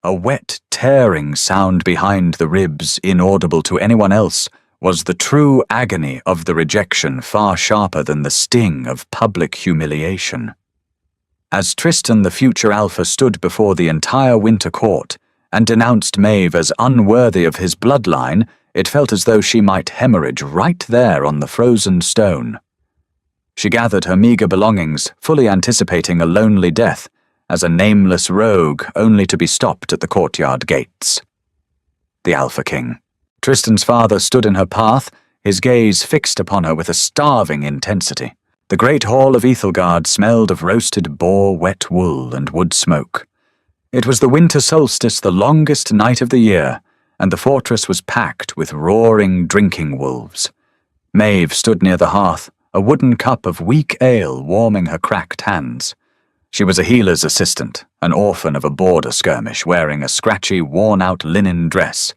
A wet, tearing sound behind the ribs, inaudible to anyone else, was the true agony of the rejection, far sharper than the sting of public humiliation. As Tristan the future Alpha stood before the entire Winter Court and denounced Maeve as unworthy of his bloodline, it felt as though she might hemorrhage right there on the frozen stone. She gathered her meager belongings, fully anticipating a lonely death, as a nameless rogue only to be stopped at the courtyard gates. The Alpha King. Tristan's father stood in her path, his gaze fixed upon her with a starving intensity. The great hall of Ethelgard smelled of roasted boar, wet wool, and wood smoke. It was the winter solstice, the longest night of the year, and the fortress was packed with roaring drinking wolves. Maeve stood near the hearth, a wooden cup of weak ale warming her cracked hands. She was a healer's assistant, an orphan of a border skirmish, wearing a scratchy, worn-out linen dress.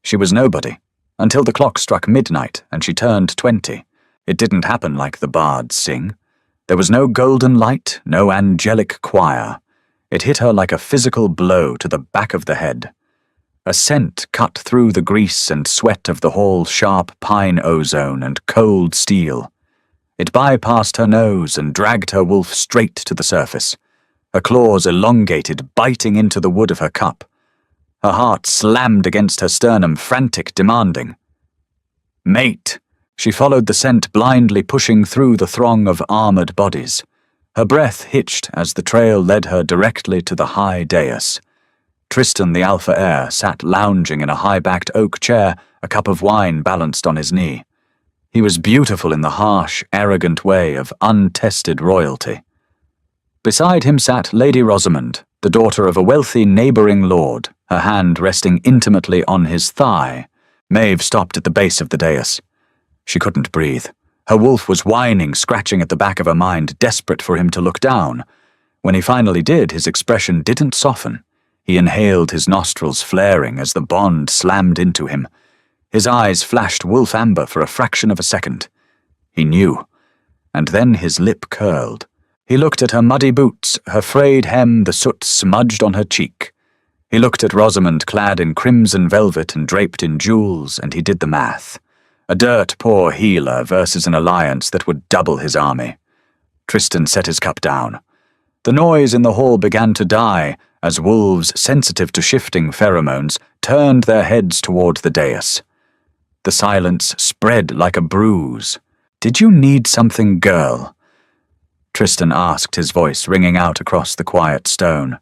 She was nobody, until the clock struck midnight and she turned 20. It didn't happen like the bards sing. There was no golden light, no angelic choir. It hit her like a physical blow to the back of the head. A scent cut through the grease and sweat of the hall's sharp pine ozone and cold steel. It bypassed her nose and dragged her wolf straight to the surface. Her claws elongated, biting into the wood of her cup. Her heart slammed against her sternum, frantic, demanding. Mate! She followed the scent, blindly pushing through the throng of armored bodies. Her breath hitched as the trail led her directly to the high dais. Tristan the Alpha heir sat lounging in a high-backed oak chair, a cup of wine balanced on his knee. He was beautiful in the harsh, arrogant way of untested royalty. Beside him sat Lady Rosamond, the daughter of a wealthy neighbouring lord, her hand resting intimately on his thigh. Maeve stopped at the base of the dais. She couldn't breathe. Her wolf was whining, scratching at the back of her mind, desperate for him to look down. When he finally did, his expression didn't soften. He inhaled, his nostrils flaring as the bond slammed into him. His eyes flashed wolf amber for a fraction of a second. He knew. And then his lip curled. He looked at her muddy boots, her frayed hem, the soot smudged on her cheek. He looked at Rosamond, clad in crimson velvet and draped in jewels, and he did the math. A dirt-poor healer versus an alliance that would double his army. Tristan set his cup down. The noise in the hall began to die as wolves, sensitive to shifting pheromones, turned their heads toward the dais. The silence spread like a bruise. "Did you need something, girl?" Tristan asked, his voice ringing out across the quiet stone.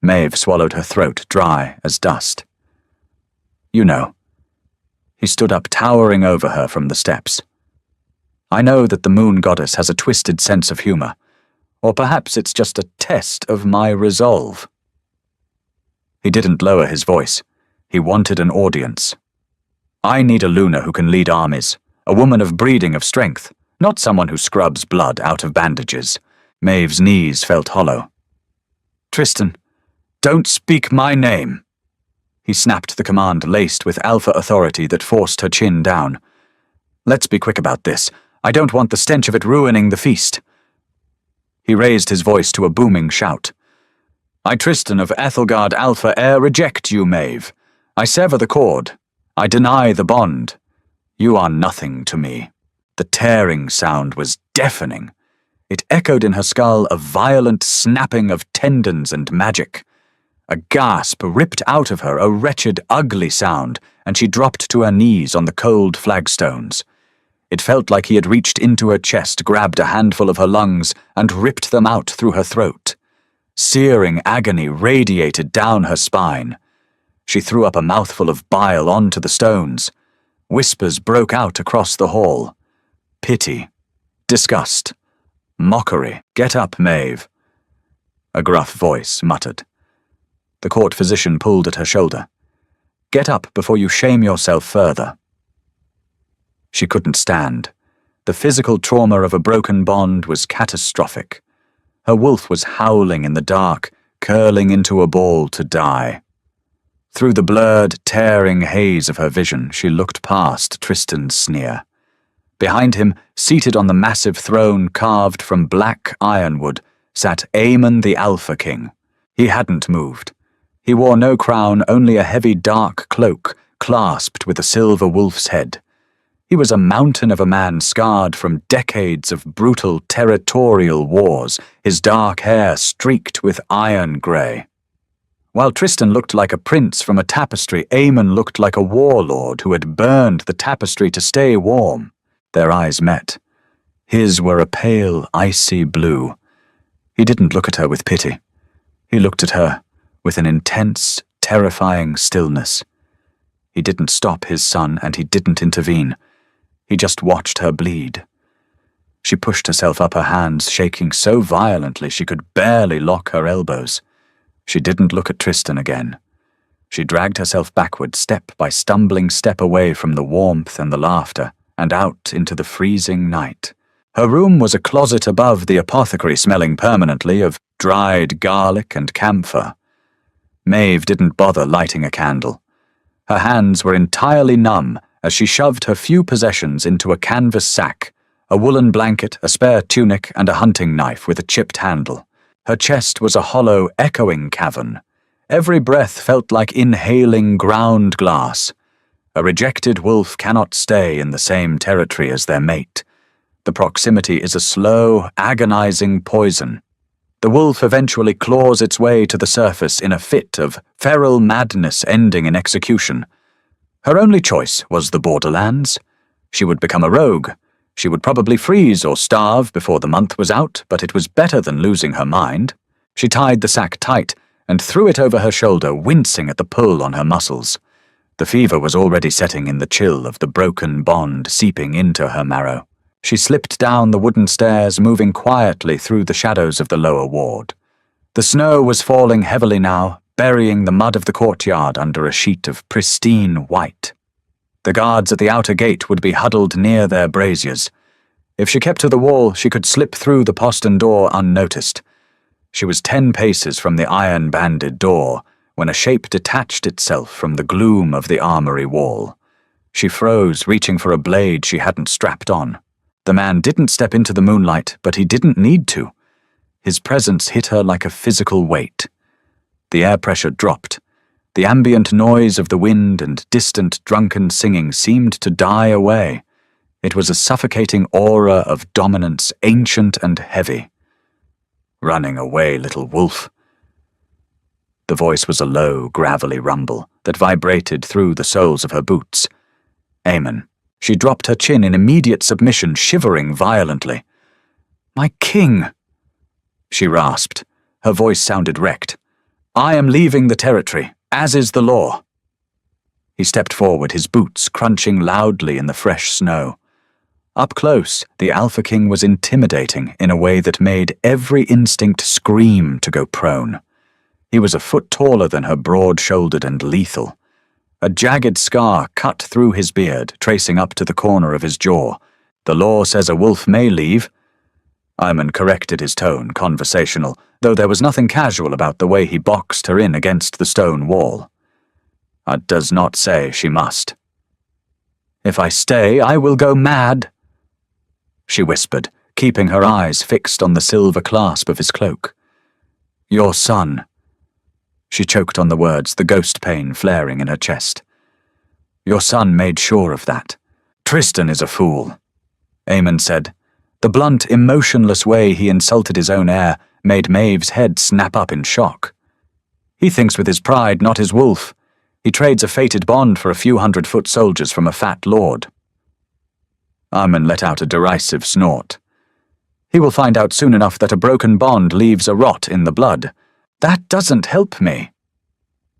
Maeve swallowed her throat dry as dust. "You know." He stood up, towering over her from the steps. "I know that the moon goddess has a twisted sense of humor, or perhaps it's just a test of my resolve." He didn't lower his voice. He wanted an audience. "I need a Luna who can lead armies, a woman of breeding, of strength, not someone who scrubs blood out of bandages." Maeve's knees felt hollow. "Tristan, don't speak my name." He snapped the command laced with alpha authority that forced her chin down. "Let's be quick about this. I don't want the stench of it ruining the feast." He raised his voice to a booming shout. "I, Tristan of Ethelgard Alpha heir, reject you, Maeve. I sever the cord. I deny the bond. You are nothing to me." The tearing sound was deafening. It echoed in her skull, a violent snapping of tendons and magic. A gasp ripped out of her, a wretched, ugly sound, and she dropped to her knees on the cold flagstones. It felt like he had reached into her chest, grabbed a handful of her lungs, and ripped them out through her throat. Searing agony radiated down her spine. She threw up a mouthful of bile onto the stones. Whispers broke out across the hall. Pity. Disgust. Mockery. "Get up, Maeve." A gruff voice muttered. The court physician pulled at her shoulder. "Get up before you shame yourself further." She couldn't stand. The physical trauma of a broken bond was catastrophic. Her wolf was howling in the dark, curling into a ball to die. Through the blurred, tearing haze of her vision, she looked past Tristan's sneer. Behind him, seated on the massive throne carved from black ironwood, sat Aemon the Alpha King. He hadn't moved. He wore no crown, only a heavy dark cloak clasped with a silver wolf's head. He was a mountain of a man scarred from decades of brutal territorial wars, his dark hair streaked with iron grey. While Tristan looked like a prince from a tapestry, Aemon looked like a warlord who had burned the tapestry to stay warm. Their eyes met. His were a pale, icy blue. He didn't look at her with pity. He looked at her with an intense, terrifying stillness. He didn't stop his son, and he didn't intervene. He just watched her bleed. She pushed herself up, her hands shaking so violently she could barely lock her elbows. She didn't look at Tristan again. She dragged herself backward, step by stumbling step, away from the warmth and the laughter, and out into the freezing night. Her room was a closet above the apothecary, smelling permanently of dried garlic and camphor. Maeve didn't bother lighting a candle. Her hands were entirely numb as she shoved her few possessions into a canvas sack, a woolen blanket, a spare tunic, and a hunting knife with a chipped handle. Her chest was a hollow, echoing cavern. Every breath felt like inhaling ground glass. A rejected wolf cannot stay in the same territory as their mate. The proximity is a slow, agonizing poison. The wolf eventually claws its way to the surface in a fit of feral madness ending in execution. Her only choice was the borderlands. She would become a rogue. She would probably freeze or starve before the month was out, but it was better than losing her mind. She tied the sack tight and threw it over her shoulder, wincing at the pull on her muscles. The fever was already setting in, the chill of the broken bond seeping into her marrow. She slipped down the wooden stairs, moving quietly through the shadows of the lower ward. The snow was falling heavily now, burying the mud of the courtyard under a sheet of pristine white. The guards at the outer gate would be huddled near their braziers. If she kept to the wall, she could slip through the postern door unnoticed. She was 10 paces from the iron-banded door when a shape detached itself from the gloom of the armory wall. She froze, reaching for a blade she hadn't strapped on. The man didn't step into the moonlight, but he didn't need to. His presence hit her like a physical weight. The air pressure dropped. The ambient noise of the wind and distant drunken singing seemed to die away. It was a suffocating aura of dominance, ancient and heavy. "Running away, little wolf." The voice was a low, gravelly rumble that vibrated through the soles of her boots. Aemon. She dropped her chin in immediate submission, shivering violently. "My king," she rasped. Her voice sounded wrecked. "I am leaving the territory, as is the law." He stepped forward, his boots crunching loudly in the fresh snow. Up close, the Alpha King was intimidating in a way that made every instinct scream to go prone. He was a foot taller than her, broad-shouldered and lethal. A jagged scar cut through his beard, tracing up to the corner of his jaw. "The law says a wolf may leave." Aemon corrected his tone, conversational, though there was nothing casual about the way he boxed her in against the stone wall. "It does not say she must." "If I stay, I will go mad," she whispered, keeping her eyes fixed on the silver clasp of his cloak. "Your son." She choked on the words, the ghost pain flaring in her chest. "Your son made sure of that. Tristan is a fool," Aemon said. The blunt, emotionless way he insulted his own heir made Maeve's head snap up in shock. "He thinks with his pride, not his wolf. He trades a fated bond for a few 100-foot soldiers from a fat lord." Aemon let out a derisive snort. "He will find out soon enough that a broken bond leaves a rot in the blood. That doesn't help me,"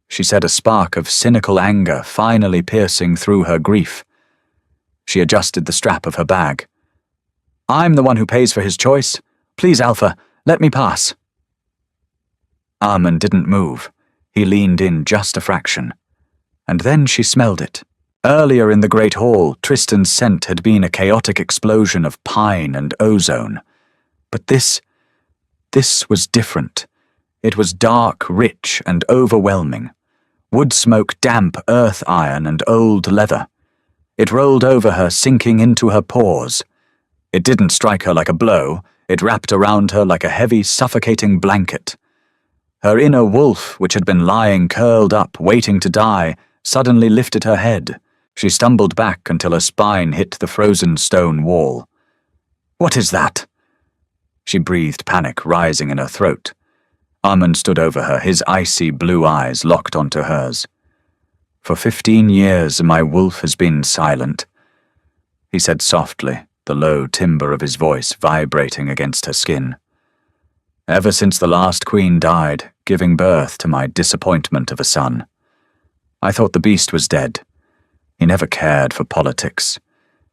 she said, a spark of cynical anger finally piercing through her grief. She adjusted the strap of her bag. "I'm the one who pays for his choice. Please, Alpha, let me pass." Aemon didn't move. He leaned in just a fraction. And then she smelled it. Earlier in the Great Hall, Tristan's scent had been a chaotic explosion of pine and ozone. But this was different. It was dark, rich, and overwhelming. Wood smoke, damp earth iron, and old leather. It rolled over her, sinking into her pores. It didn't strike her like a blow. It wrapped around her like a heavy, suffocating blanket. Her inner wolf, which had been lying curled up, waiting to die, suddenly lifted her head. She stumbled back until her spine hit the frozen stone wall. "What is that?" She breathed panic rising in her throat. Armand stood over her, his icy blue eyes locked onto hers. "For 15 years my wolf has been silent," he said softly, the low timbre of his voice vibrating against her skin. "Ever since the last queen died, giving birth to my disappointment of a son. I thought the beast was dead. He never cared for politics.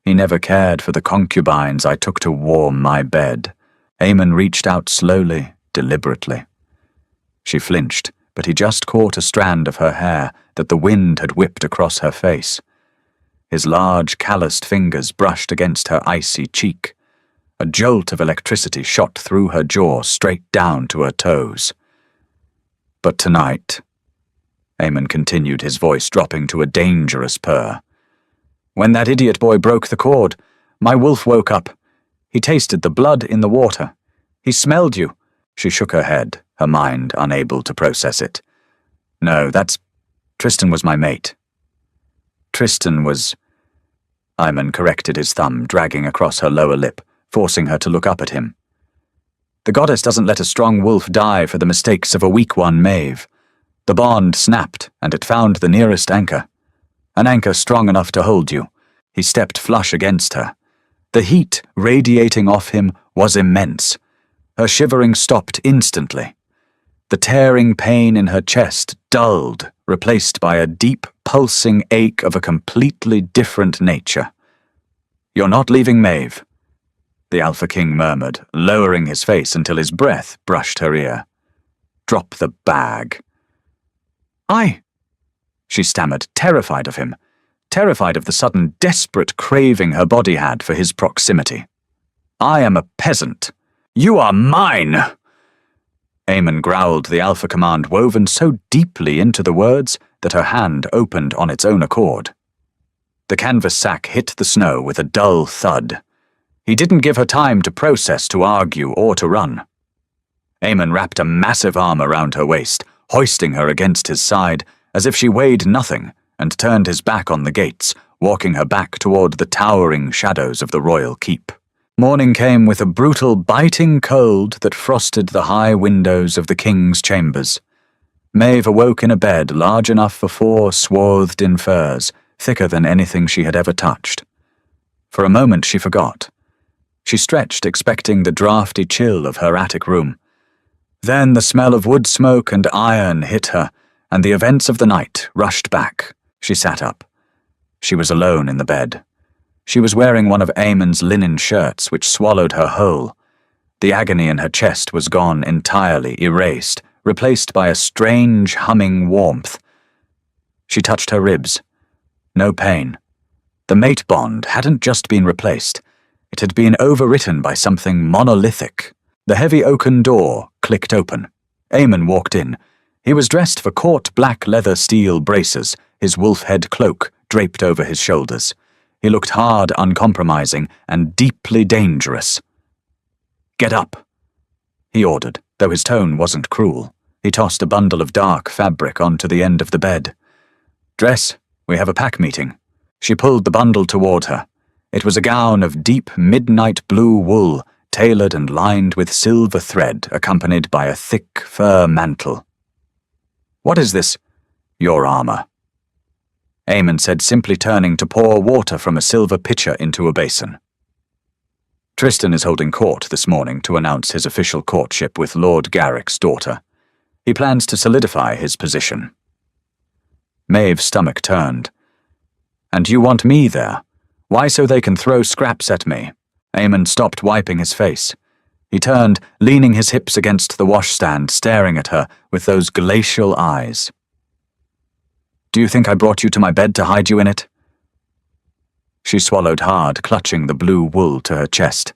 He never cared for the concubines I took to warm my bed." Eamon reached out slowly, deliberately. She flinched, but he just caught a strand of her hair that the wind had whipped across her face. His large, calloused fingers brushed against her icy cheek. A jolt of electricity shot through her jaw straight down to her toes. "But tonight," Eamon continued, his voice dropping to a dangerous purr, "when that idiot boy broke the cord, my wolf woke up. He tasted the blood in the water. He smelled you." She shook her head, her mind unable to process it. "No, Tristan was my mate." "Tristan was—" Eamon corrected his thumb, dragging across her lower lip, forcing her to look up at him. "The goddess doesn't let a strong wolf die for the mistakes of a weak one, Maeve. The bond snapped, and it found the nearest anchor. An anchor strong enough to hold you." He stepped flush against her. The heat radiating off him was immense. Her shivering stopped instantly. The tearing pain in her chest dulled, replaced by a deep, pulsing ache of a completely different nature. "You're not leaving Maeve," the Alpha King murmured, lowering his face until his breath brushed her ear. "Drop the bag." She stammered, terrified of him, terrified of the sudden desperate craving her body had for his proximity. "I am a peasant. You are mine!" Eamon growled, the Alpha command woven so deeply into the words that her hand opened on its own accord. The canvas sack hit the snow with a dull thud. He didn't give her time to process, to argue, or to run. Eamon wrapped a massive arm around her waist, hoisting her against his side as if she weighed nothing, and turned his back on the gates, walking her back toward the towering shadows of the royal keep. Morning came with a brutal, biting cold that frosted the high windows of the king's chambers. Maeve awoke in a bed large enough for 4 swathed in furs, thicker than anything she had ever touched. For a moment she forgot. She stretched, expecting the drafty chill of her attic room. Then the smell of wood smoke and iron hit her, and the events of the night rushed back. She sat up. She was alone in the bed. She was wearing one of Eamon's linen shirts, which swallowed her whole. The agony in her chest was gone entirely, erased, replaced by a strange, humming warmth. She touched her ribs. No pain. The mate bond hadn't just been replaced. It had been overwritten by something monolithic. The heavy oaken door clicked open. Eamon walked in. He was dressed for court black leather steel braces, his wolf head cloak draped over his shoulders. He looked hard, uncompromising, and deeply dangerous. "Get up," he ordered, though his tone wasn't cruel. He tossed a bundle of dark fabric onto the end of the bed. "Dress, we have a pack meeting." She pulled the bundle toward her. It was a gown of deep midnight blue wool, tailored and lined with silver thread, accompanied by a thick fur mantle. "What is this?" "Your armor," Eamon said, simply turning to pour water from a silver pitcher into a basin. "Tristan is holding court this morning to announce his official courtship with Lord Garrick's daughter. He plans to solidify his position." Maeve's stomach turned. "And you want me there? Why, so they can throw scraps at me?" Eamon stopped wiping his face. He turned, leaning his hips against the washstand, staring at her with those glacial eyes. "Do you think I brought you to my bed to hide you in it?" She swallowed hard, clutching the blue wool to her chest.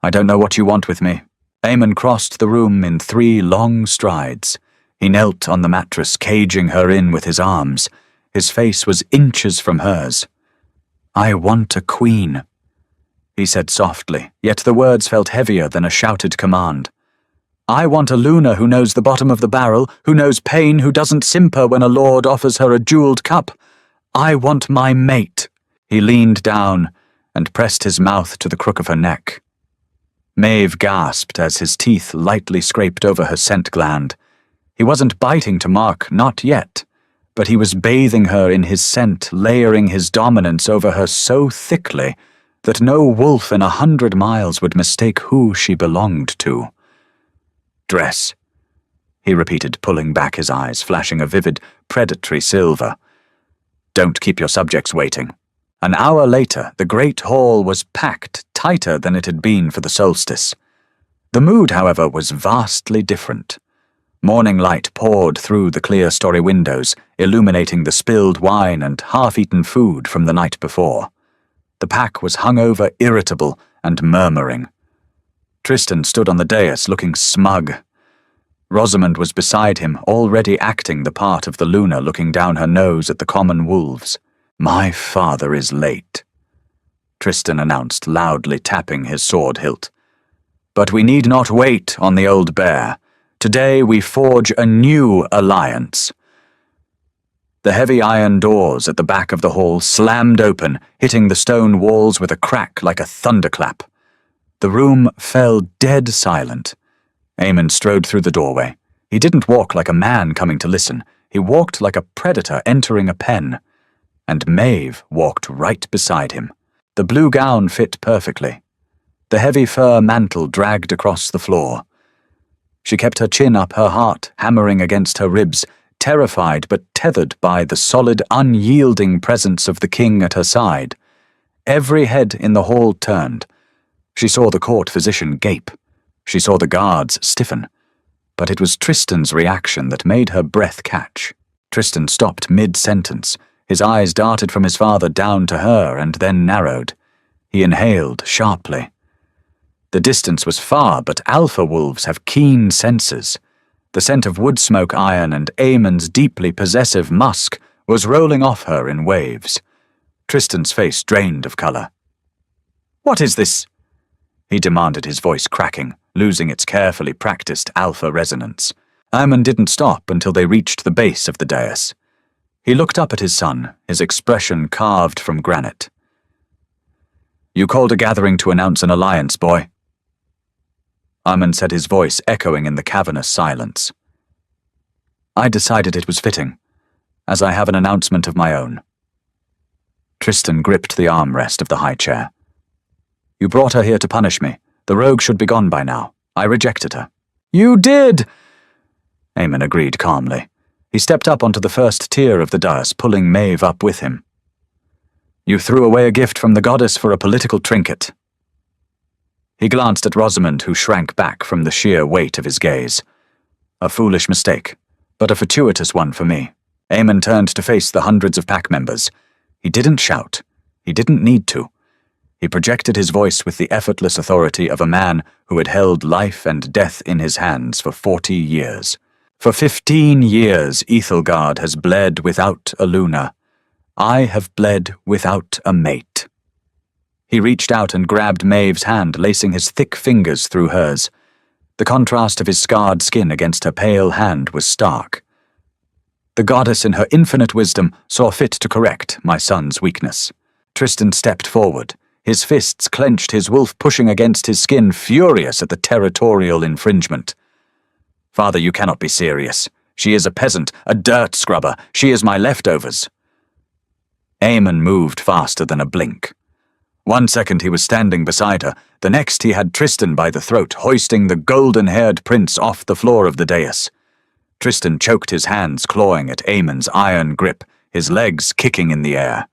"I don't know what you want with me." Eamon crossed the room in 3 long strides. He knelt on the mattress, caging her in with his arms. His face was inches from hers. "I want a queen," he said softly, yet the words felt heavier than a shouted command. I want a Luna who knows the bottom of the barrel, who knows pain, who doesn't simper when a lord offers her a jeweled cup. I want my mate." He leaned down and pressed his mouth to the crook of her neck. Maeve gasped as his teeth lightly scraped over her scent gland. He wasn't biting to Mark, not yet, but he was bathing her in his scent, layering his dominance over her so thickly that no wolf in 100 miles would mistake who she belonged to. "Dress," he repeated, pulling back his eyes, flashing a vivid, predatory silver. "Don't keep your subjects waiting." An hour later, the great hall was packed, tighter than it had been for the solstice. The mood, however, was vastly different. Morning light poured through the clear story windows, illuminating the spilled wine and half-eaten food from the night before. The pack was hungover, irritable, and murmuring. Tristan stood on the dais, looking smug. Rosamond was beside him, already acting the part of the Luna, looking down her nose at the common wolves. "My father is late," Tristan announced, loudly tapping his sword hilt. "But we need not wait on the old bear. Today we forge a new alliance." The heavy iron doors at the back of the hall slammed open, hitting the stone walls with a crack like a thunderclap. The room fell dead silent. Eamon strode through the doorway. He didn't walk like a man coming to listen. He walked like a predator entering a pen. And Maeve walked right beside him. The blue gown fit perfectly. The heavy fur mantle dragged across the floor. She kept her chin up, her heart hammering against her ribs, terrified but tethered by the solid, unyielding presence of the king at her side. Every head in the hall turned. She saw the court physician gape. She saw the guards stiffen. But it was Tristan's reaction that made her breath catch. Tristan stopped mid-sentence. His eyes darted from his father down to her and then narrowed. He inhaled sharply. The distance was far, but alpha wolves have keen senses. The scent of wood smoke iron and Eamon's deeply possessive musk was rolling off her in waves. Tristan's face drained of colour. "What is this?" he demanded, his voice cracking, losing its carefully practiced alpha resonance. Eamon didn't stop until they reached the base of the dais. He looked up at his son, his expression carved from granite. "You called a gathering to announce an alliance, boy." Eamon said, his voice echoing in the cavernous silence. "I decided it was fitting, as I have an announcement of my own." Tristan gripped the armrest of the high chair. "You brought her here to punish me. The rogue should be gone by now. I rejected her." "You did!" Eamon agreed calmly. He stepped up onto the first tier of the dais, pulling Maeve up with him. "You threw away a gift from the goddess for a political trinket." He glanced at Rosamond, who shrank back from the sheer weight of his gaze. "A foolish mistake, but a fortuitous one for me." Eamon turned to face the hundreds of pack members. He didn't shout. He didn't need to. He projected his voice with the effortless authority of a man who had held life and death in his hands for 40 years. For 15 years, Ethelgard has bled without a Luna. I have bled without a mate. He reached out and grabbed Maeve's hand, lacing his thick fingers through hers. The contrast of his scarred skin against her pale hand was stark. The goddess in her infinite wisdom saw fit to correct my son's weakness. Tristan stepped forward, his fists clenched, his wolf pushing against his skin, furious at the territorial infringement. "Father, you cannot be serious. She is a peasant, a dirt scrubber. She is my leftovers." Eamon moved faster than a blink. 1 second he was standing beside her, the next he had Tristan by the throat, hoisting the golden-haired prince off the floor of the dais. Tristan choked, his hands clawing at Eamon's iron grip, his legs kicking in the air.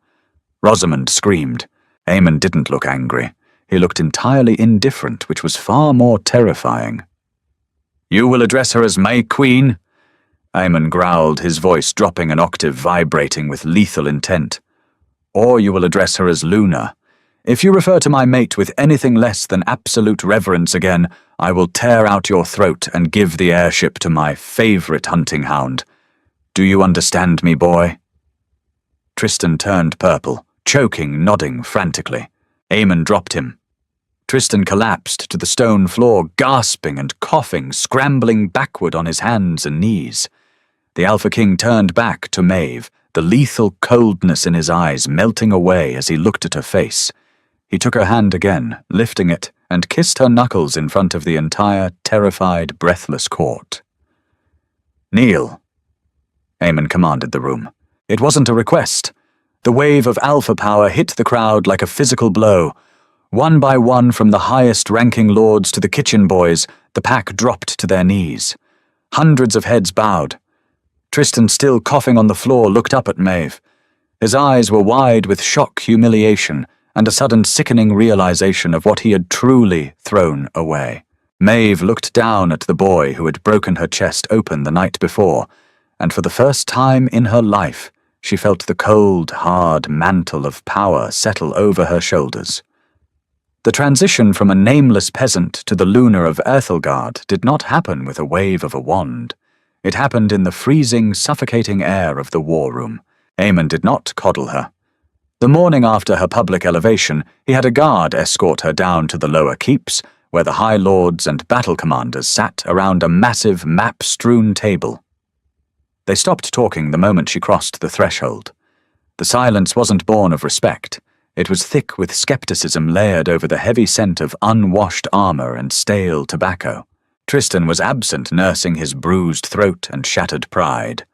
Rosamond screamed. Eamon didn't look angry. He looked entirely indifferent, which was far more terrifying. "You will address her as my queen?" Eamon growled, his voice dropping an octave, vibrating with lethal intent. "Or you will address her as Luna. If you refer to my mate with anything less than absolute reverence again, I will tear out your throat and give the airship to my favorite hunting hound. Do you understand me, boy?" Tristan turned purple, choking, nodding frantically. Eamon dropped him. Tristan collapsed to the stone floor, gasping and coughing, scrambling backward on his hands and knees. The Alpha King turned back to Maeve, the lethal coldness in his eyes melting away as he looked at her face. He took her hand again, lifting it, and kissed her knuckles in front of the entire, terrified, breathless court. "Kneel," Aemon commanded the room. It wasn't a request. The wave of alpha power hit the crowd like a physical blow. One by one, from the highest-ranking lords to the kitchen boys, the pack dropped to their knees. Hundreds of heads bowed. Tristan, still coughing on the floor, looked up at Maeve. His eyes were wide with shock, humiliation, and a sudden sickening realization of what he had truly thrown away. Maeve looked down at the boy who had broken her chest open the night before, and for the first time in her life, she felt the cold, hard mantle of power settle over her shoulders. The transition from a nameless peasant to the Lunar of Erthelgard did not happen with a wave of a wand. It happened in the freezing, suffocating air of the war room. Aemon did not coddle her. The morning after her public elevation, he had a guard escort her down to the lower keeps, where the High Lords and battle commanders sat around a massive map-strewn table. They stopped talking the moment she crossed the threshold. The silence wasn't born of respect. It was thick with skepticism layered over the heavy scent of unwashed armor and stale tobacco. Tristan was absent, nursing his bruised throat and shattered pride.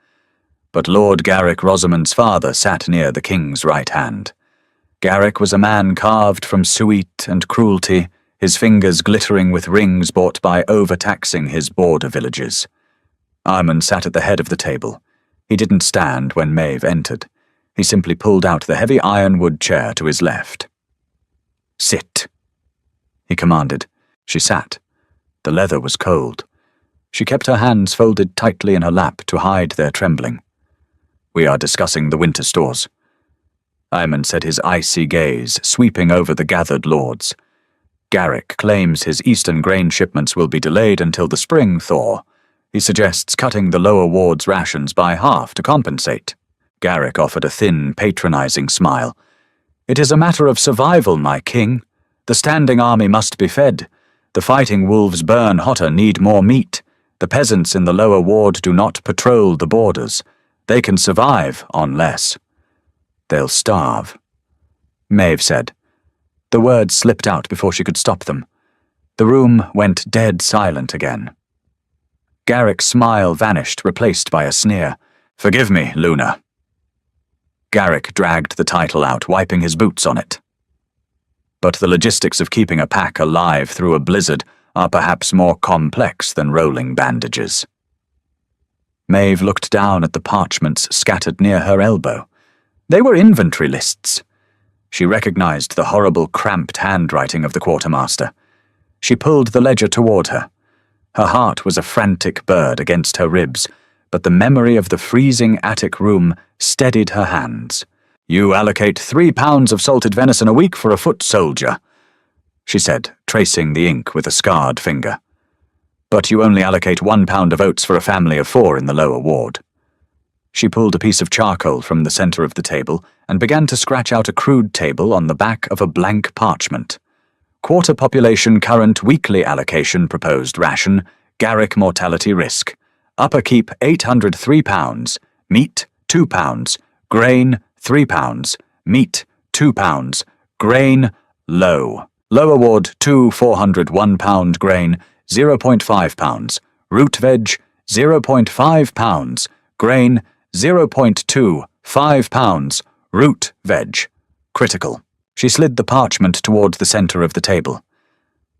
But Lord Garrick Rosamond's father sat near the king's right hand. Garrick was a man carved from suet and cruelty, his fingers glittering with rings bought by overtaxing his border villages. Aemon sat at the head of the table. He didn't stand when Maeve entered. He simply pulled out the heavy ironwood chair to his left. "Sit," he commanded. She sat. The leather was cold. She kept her hands folded tightly in her lap to hide their trembling. "We are discussing the winter stores." Aemon said, his icy gaze sweeping over the gathered lords. "Garrick claims his eastern grain shipments will be delayed until the spring thaw. He suggests cutting the lower ward's rations by half to compensate." Garrick offered a thin, patronizing smile. "It is a matter of survival, my king. The standing army must be fed. The fighting wolves burn hotter, need more meat. The peasants in the lower ward do not patrol the borders. They can survive on less." "They'll starve," Maeve said. The words slipped out before she could stop them. The room went dead silent again. Garrick's smile vanished, replaced by a sneer. "Forgive me, Luna." Garrick dragged the title out, wiping his boots on it. "But the logistics of keeping a pack alive through a blizzard are perhaps more complex than rolling bandages." Maeve looked down at the parchments scattered near her elbow. They were inventory lists. She recognized the horrible, cramped handwriting of the quartermaster. She pulled the ledger toward her. Her heart was a frantic bird against her ribs, but the memory of the freezing attic room steadied her hands. "You allocate 3 pounds of salted venison a week for a foot soldier," she said, tracing the ink with a scarred finger. "But you only allocate 1 pound of oats for a family of 4 in the lower ward." She pulled a piece of charcoal from the center of the table and began to scratch out a crude table on the back of a blank parchment. "Quarter population current weekly allocation proposed ration, Garrick mortality risk. Upper keep 803 pounds, meat 2 pounds, grain 3 pounds, meat 2 pounds, grain low. Lower ward 2 401 pound grain 0.5 pounds, root veg 0.5 pounds, grain 0.25 pounds, root veg. Critical." She slid the parchment toward the center of the table.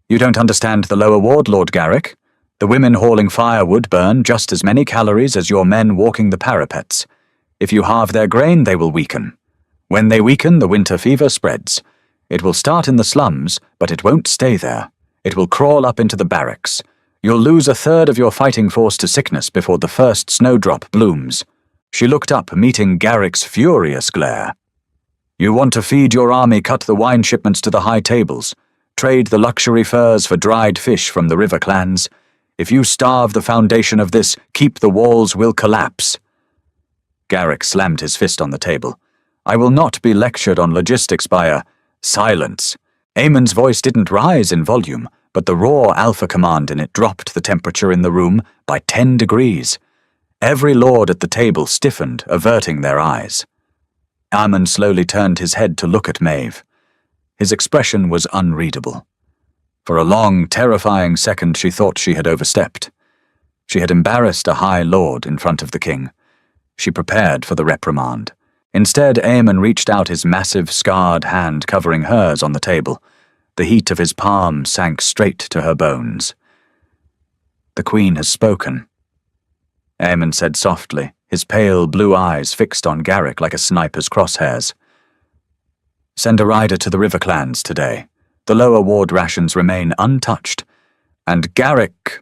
"You don't understand the lower ward, Lord Garrick. The women hauling firewood burn just as many calories as your men walking the parapets. If you halve their grain, they will weaken. When they weaken, the winter fever spreads. It will start in the slums, but it won't stay there. It will crawl up into the barracks. You'll lose 1/3 of your fighting force to sickness before the first snowdrop blooms." She looked up, meeting Garrick's furious glare. "You want to feed your army, cut the wine shipments to the high tables, trade the luxury furs for dried fish from the river clans. If you starve the foundation of this, keep the walls will collapse." Garrick slammed his fist on the table. "I will not be lectured on logistics by a—" "Silence," Aemon's voice didn't rise in volume, but the raw alpha command in it dropped the temperature in the room by 10 degrees. Every lord at the table stiffened, averting their eyes. Aemon slowly turned his head to look at Maeve. His expression was unreadable. For a long, terrifying second she thought she had overstepped. She had embarrassed a high lord in front of the king. She prepared for the reprimand. Instead, Aemon reached out his massive, scarred hand covering hers on the table. The heat of his palm sank straight to her bones. "The Queen has spoken," Aemon said softly, his pale blue eyes fixed on Garrick like a sniper's crosshairs. "Send a rider to the river clans today. The lower ward rations remain untouched. And Garrick—"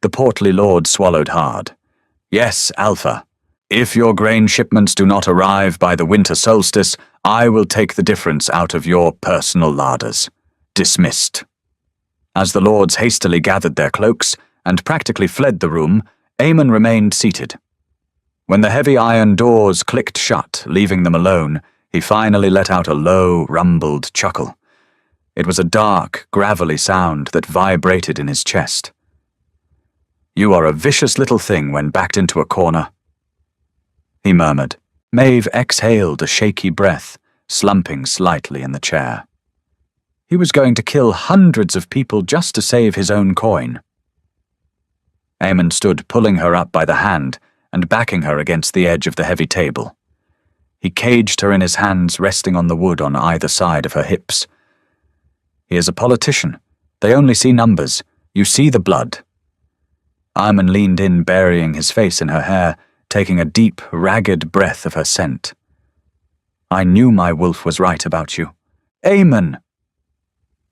The portly lord swallowed hard. "Yes, Alpha. If your grain shipments do not arrive by the winter solstice, I will take the difference out of your personal larders. Dismissed." As the lords hastily gathered their cloaks and practically fled the room, Aemon remained seated. When the heavy iron doors clicked shut, leaving them alone, he finally let out a low, rumbled chuckle. It was a dark, gravelly sound that vibrated in his chest. "You are a vicious little thing when backed into a corner," he murmured. Maeve exhaled a shaky breath, slumping slightly in the chair. He was going to kill hundreds of people just to save his own coin. Aemon stood pulling her up by the hand and backing her against the edge of the heavy table. He caged her in his hands, resting on the wood on either side of her hips. "He is a politician. They only see numbers. You see the blood." Aemon leaned in, burying his face in her hair, taking a deep, ragged breath of her scent. "I knew my wolf was right about you. Aemon!"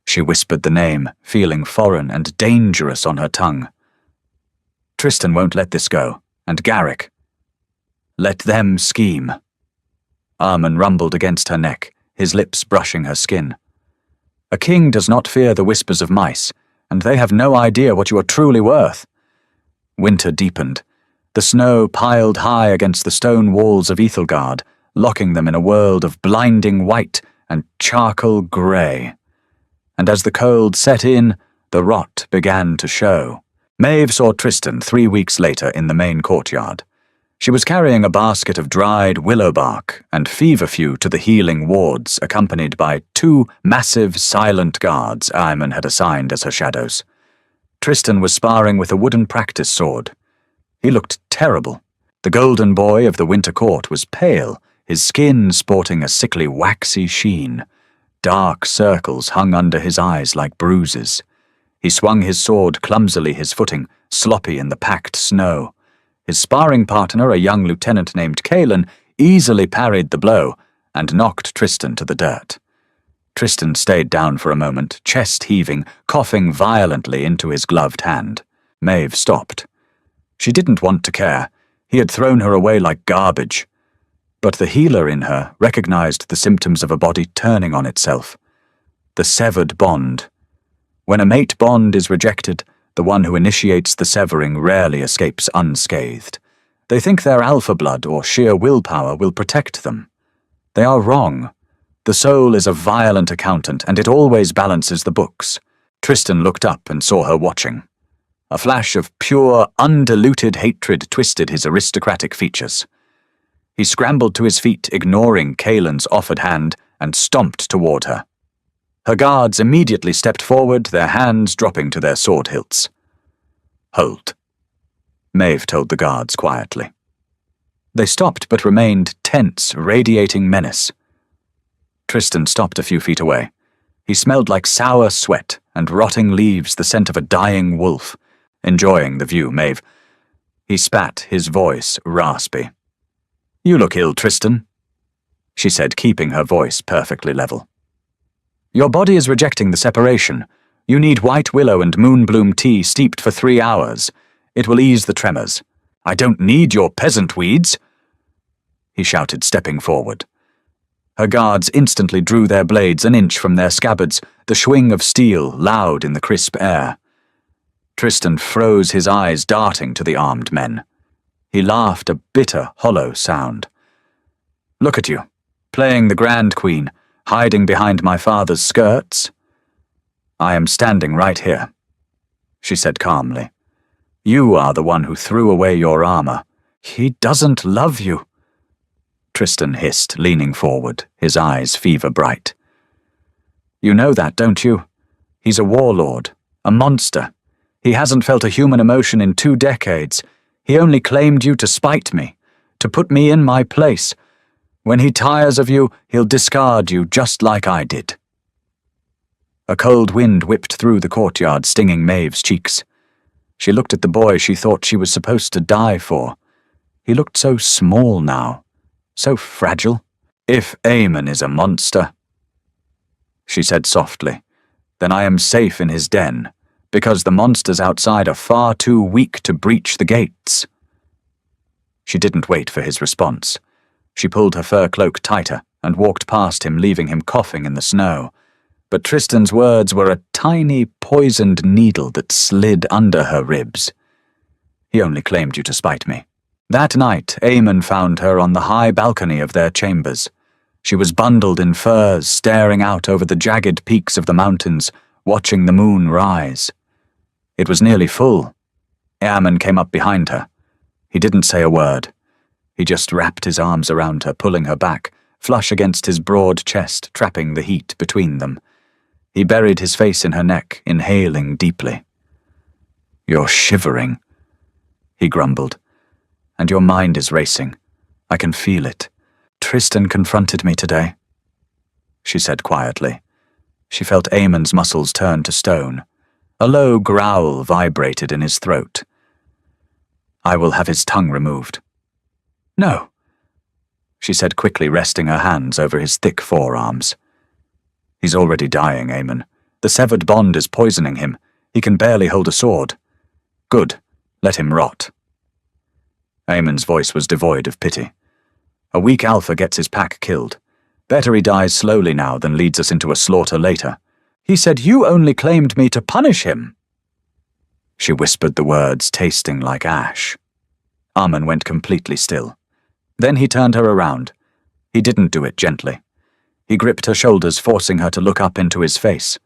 She whispered the name, feeling foreign and dangerous on her tongue. "Tristan won't let this go, and Garrick. Let them scheme." Aemon rumbled against her neck, his lips brushing her skin. "A king does not fear the whispers of mice, and they have no idea what you are truly worth." Winter deepened. The snow piled high against the stone walls of Ethelgard, locking them in a world of blinding white and charcoal grey. And as the cold set in, the rot began to show. Maeve saw Tristan 3 weeks later in the main courtyard. She was carrying a basket of dried willow bark and feverfew to the healing wards, accompanied by 2 massive, silent guards Aemon had assigned as her shadows. Tristan was sparring with a wooden practice sword. He looked terrible. The golden boy of the winter court was pale, his skin sporting a sickly, waxy sheen. Dark circles hung under his eyes like bruises. He swung his sword clumsily, his footing sloppy in the packed snow. His sparring partner, a young lieutenant named Kaelin, easily parried the blow and knocked Tristan to the dirt. Tristan stayed down for a moment, chest heaving, coughing violently into his gloved hand. Maeve stopped. She didn't want to care. He had thrown her away like garbage. But the healer in her recognized the symptoms of a body turning on itself. The severed bond. When a mate bond is rejected, the one who initiates the severing rarely escapes unscathed. They think their alpha blood or sheer willpower will protect them. They are wrong. The soul is a violent accountant, and it always balances the books. Tristan looked up and saw her watching. A flash of pure, undiluted hatred twisted his aristocratic features. He scrambled to his feet, ignoring Kaelin's offered hand, and stomped toward her. Her guards immediately stepped forward, their hands dropping to their sword hilts. "Hold," Maeve told the guards quietly. They stopped but remained tense, radiating menace. Tristan stopped a few feet away. He smelled like sour sweat and rotting leaves, the scent of a dying wolf. Enjoying the view, Maeve. He spat, his voice raspy. "You look ill, Tristan," she said, keeping her voice perfectly level. "Your body is rejecting the separation. You need white willow and moonbloom tea steeped for 3 hours. It will ease the tremors. I don't need your peasant weeds," he shouted, stepping forward. Her guards instantly drew their blades an inch from their scabbards, the swing of steel loud in the crisp air. Tristan froze, his eyes darting to the armed men. He laughed, a bitter, hollow sound. "Look at you, playing the Grand Queen, hiding behind my father's skirts. I am standing right here, she said calmly. You are the one who threw away your armor. He doesn't love you, Tristan hissed, leaning forward, his eyes fever-bright. You know that, don't you? He's a warlord, a monster. He hasn't felt a human emotion in 2 decades. He only claimed you to spite me, to put me in my place. When he tires of you, he'll discard you just like I did. A cold wind whipped through the courtyard, stinging Maeve's cheeks. She looked at the boy she thought she was supposed to die for. He looked so small now, so fragile. If Aemon is a monster, she said softly, then I am safe in his den, because the monsters outside are far too weak to breach the gates. She didn't wait for his response. She pulled her fur cloak tighter and walked past him, leaving him coughing in the snow. But Tristan's words were a tiny, poisoned needle that slid under her ribs. He only claimed you to spite me. That night, Aemon found her on the high balcony of their chambers. She was bundled in furs, staring out over the jagged peaks of the mountains, watching the moon rise. It was nearly full. Aemon came up behind her. He didn't say a word. He just wrapped his arms around her, pulling her back, flush against his broad chest, trapping the heat between them. He buried his face in her neck, inhaling deeply. You're shivering, he grumbled. And your mind is racing. I can feel it. Tristan confronted me today, she said quietly. She felt Aemon's muscles turn to stone. A low growl vibrated in his throat. I will have his tongue removed. No, she said quickly, resting her hands over his thick forearms. He's already dying, Aemon. The severed bond is poisoning him. He can barely hold a sword. Good. Let him rot. Aemon's voice was devoid of pity. A weak alpha gets his pack killed. Better he dies slowly now than leads us into a slaughter later. He said you only claimed me to punish him. She whispered the words, tasting like ash. Aemon went completely still. Then he turned her around. He didn't do it gently. He gripped her shoulders, forcing her to look up into his face.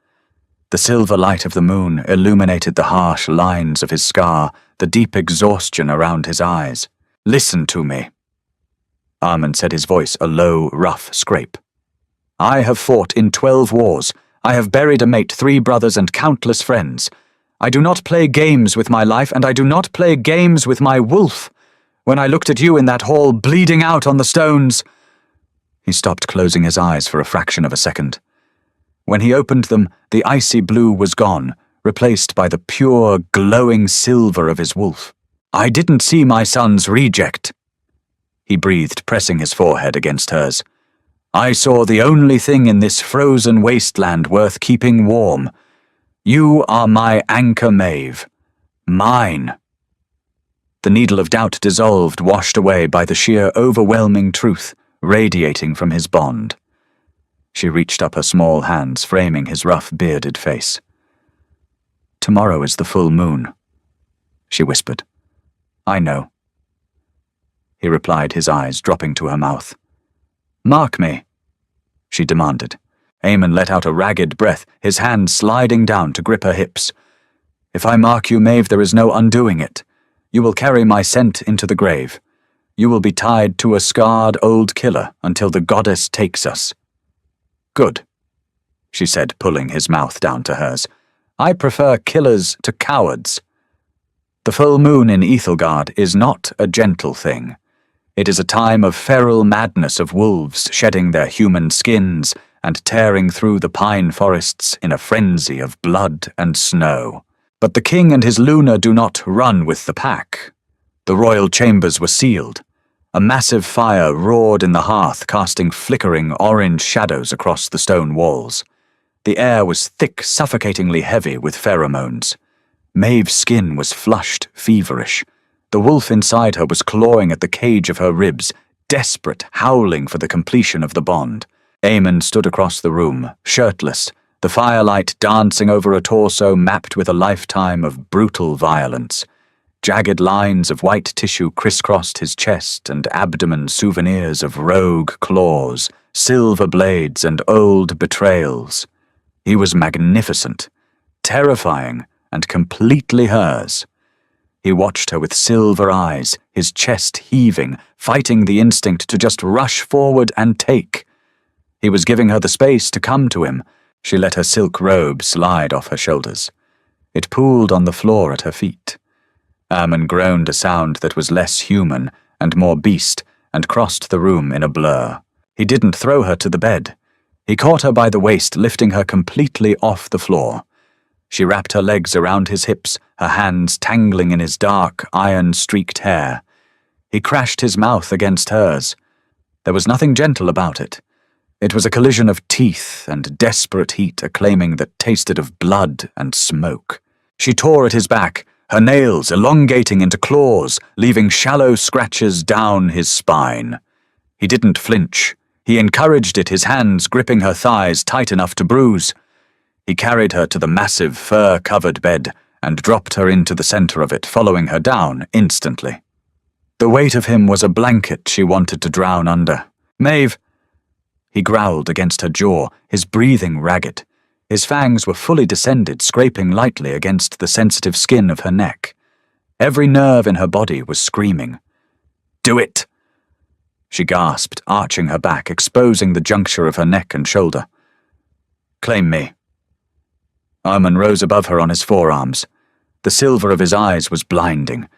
The silver light of the moon illuminated the harsh lines of his scar, the deep exhaustion around his eyes. Listen to me. Aemon said, his voice a low, rough scrape. I have fought in 12 wars. I have buried a mate, 3 brothers, and countless friends. I do not play games with my life, and I do not play games with my wolf. When I looked at you in that hall, bleeding out on the stones... He stopped, closing his eyes for a fraction of a second. When he opened them, the icy blue was gone, replaced by the pure, glowing silver of his wolf. I didn't see my son's reject, he breathed, pressing his forehead against hers. I saw the only thing in this frozen wasteland worth keeping warm. You are my anchor, Maeve. Mine. The needle of doubt dissolved, washed away by the sheer overwhelming truth radiating from his bond. She reached up her small hands, framing his rough, bearded face. Tomorrow is the full moon, she whispered. I know. He replied, his eyes dropping to her mouth. Mark me, she demanded. Aemon let out a ragged breath, his hand sliding down to grip her hips. If I mark you, Maeve, there is no undoing it. You will carry my scent into the grave. You will be tied to a scarred old killer until the goddess takes us. Good, she said, pulling his mouth down to hers. I prefer killers to cowards. The full moon in Ethelgard is not a gentle thing. It is a time of feral madness of wolves shedding their human skins and tearing through the pine forests in a frenzy of blood and snow. But the king and his Luna do not run with the pack. The royal chambers were sealed. A massive fire roared in the hearth, casting flickering orange shadows across the stone walls. The air was thick, suffocatingly heavy with pheromones. Maeve's skin was flushed, feverish. The wolf inside her was clawing at the cage of her ribs, desperate, howling for the completion of the bond. Aemon stood across the room, shirtless, the firelight dancing over a torso mapped with a lifetime of brutal violence. Jagged lines of white tissue crisscrossed his chest and abdomen, souvenirs of rogue claws, silver blades and old betrayals. He was magnificent, terrifying, and completely hers. He watched her with silver eyes, his chest heaving, fighting the instinct to just rush forward and take. He was giving her the space to come to him. She let her silk robe slide off her shoulders. It pooled on the floor at her feet. Herman groaned a sound that was less human and more beast and crossed the room in a blur. He didn't throw her to the bed. He caught her by the waist, lifting her completely off the floor. She wrapped her legs around his hips, her hands tangling in his dark, iron-streaked hair. He crashed his mouth against hers. There was nothing gentle about it. It was a collision of teeth and desperate heat, acclaiming that tasted of blood and smoke. She tore at his back, her nails elongating into claws, leaving shallow scratches down his spine. He didn't flinch. He encouraged it, his hands gripping her thighs tight enough to bruise. He carried her to the massive, fur-covered bed and dropped her into the center of it, following her down instantly. The weight of him was a blanket she wanted to drown under. "Maeve!" He growled against her jaw, his breathing ragged. His fangs were fully descended, scraping lightly against the sensitive skin of her neck. Every nerve in her body was screaming. "Do it!" She gasped, arching her back, exposing the juncture of her neck and shoulder. "Claim me." Herman rose above her on his forearms. The silver of his eyes was blinding.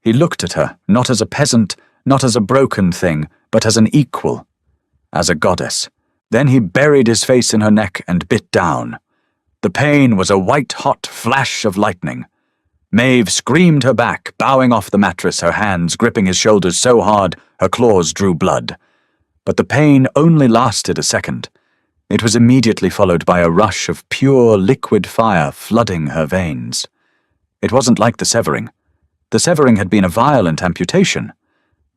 He looked at her, not as a peasant, not as a broken thing, but as an equal, as a goddess. Then he buried his face in her neck and bit down. The pain was a white-hot flash of lightning. Maeve screamed her back, bowing off the mattress, her hands gripping his shoulders so hard her claws drew blood. But the pain only lasted a second. It was immediately followed by a rush of pure liquid fire flooding her veins. It wasn't like the severing. The severing had been a violent amputation.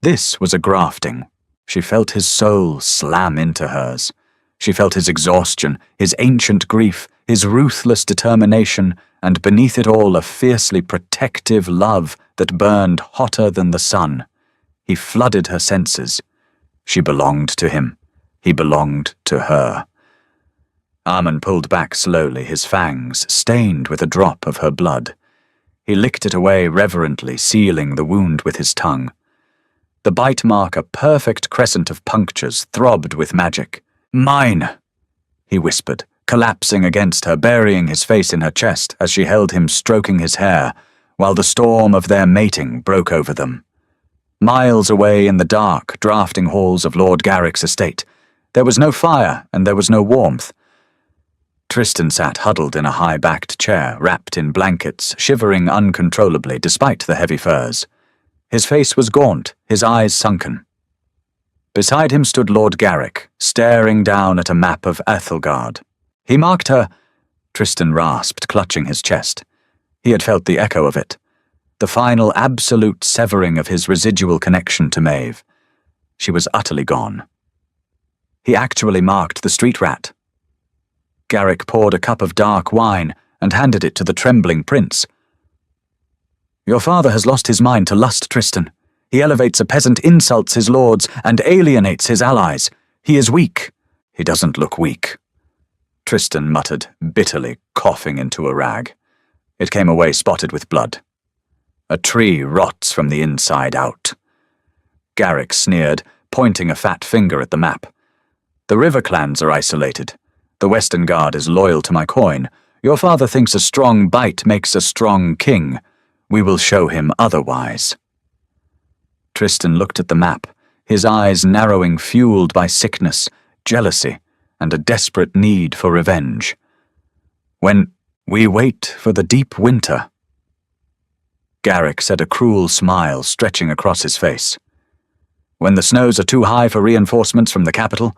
This was a grafting. She felt his soul slam into hers. She felt his exhaustion, his ancient grief, his ruthless determination, and beneath it all a fiercely protective love that burned hotter than the sun. He flooded her senses. She belonged to him. He belonged to her. Herman pulled back slowly, his fangs stained with a drop of her blood. He licked it away reverently, sealing the wound with his tongue. The bite mark, a perfect crescent of punctures, throbbed with magic. "Mine!" he whispered, collapsing against her, burying his face in her chest as she held him stroking his hair, while the storm of their mating broke over them. Miles away in the dark, drafting halls of Lord Garrick's estate, there was no fire and there was no warmth. Tristan sat huddled in a high-backed chair, wrapped in blankets, shivering uncontrollably despite the heavy furs. His face was gaunt, his eyes sunken. Beside him stood Lord Garrick, staring down at a map of Ethelgard. He marked her, Tristan rasped, clutching his chest. He had felt the echo of it. The final absolute severing of his residual connection to Maeve. She was utterly gone. He actually marked the street rat. Garrick poured a cup of dark wine and handed it to the trembling prince. "Your father has lost his mind to lust, Tristan. He elevates a peasant, insults his lords, and alienates his allies. He is weak." "He doesn't look weak," Tristan muttered, bitterly, coughing into a rag. It came away spotted with blood. "A tree rots from the inside out." Garrick sneered, pointing a fat finger at the map. "The river clans are isolated. The Western Guard is loyal to my coin. Your father thinks a strong bite makes a strong king. We will show him otherwise." Tristan looked at the map, his eyes narrowing, fueled by sickness, jealousy, and a desperate need for revenge. "When we wait for the deep winter," Garrick said, a cruel smile stretching across his face. "When the snows are too high for reinforcements from the capital,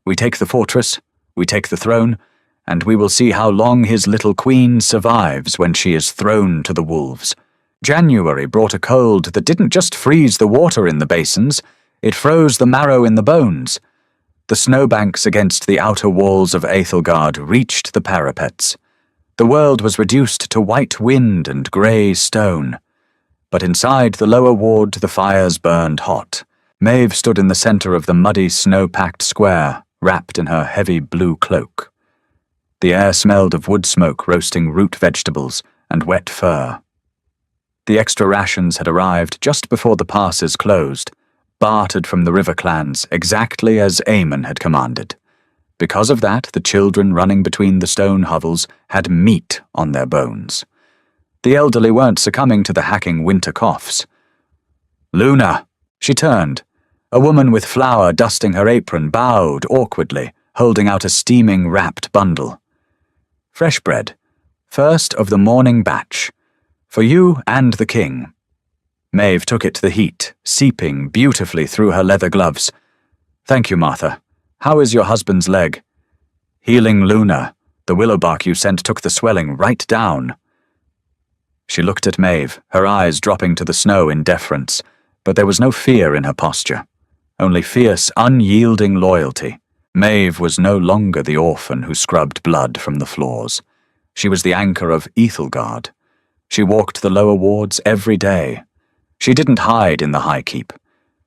we take the fortress, we take the throne, and we will see how long his little queen survives when she is thrown to the wolves." January brought a cold that didn't just freeze the water in the basins, it froze the marrow in the bones. The snowbanks against the outer walls of Ethelgard reached the parapets. The world was reduced to white wind and grey stone. But inside the lower ward the fires burned hot. Maeve stood in the centre of the muddy, snow-packed square, wrapped in her heavy blue cloak. The air smelled of wood smoke roasting root vegetables and wet fur. The extra rations had arrived just before the passes closed, bartered from the river clans exactly as Aemon had commanded. Because of that, the children running between the stone hovels had meat on their bones. The elderly weren't succumbing to the hacking winter coughs. "Luna!" She turned. A woman with flour dusting her apron bowed awkwardly, holding out a steaming wrapped bundle. "Fresh bread, first of the morning batch, for you and the king." Maeve took it to the heat, seeping beautifully through her leather gloves. "Thank you, Martha. How is your husband's leg?" "Healing, Luna. The willow bark you sent took the swelling right down." She looked at Maeve, her eyes dropping to the snow in deference, but there was no fear in her posture, only fierce, unyielding loyalty. Maeve was no longer the orphan who scrubbed blood from the floors. She was the anchor of Ethelgard. She walked the lower wards every day. She didn't hide in the High Keep.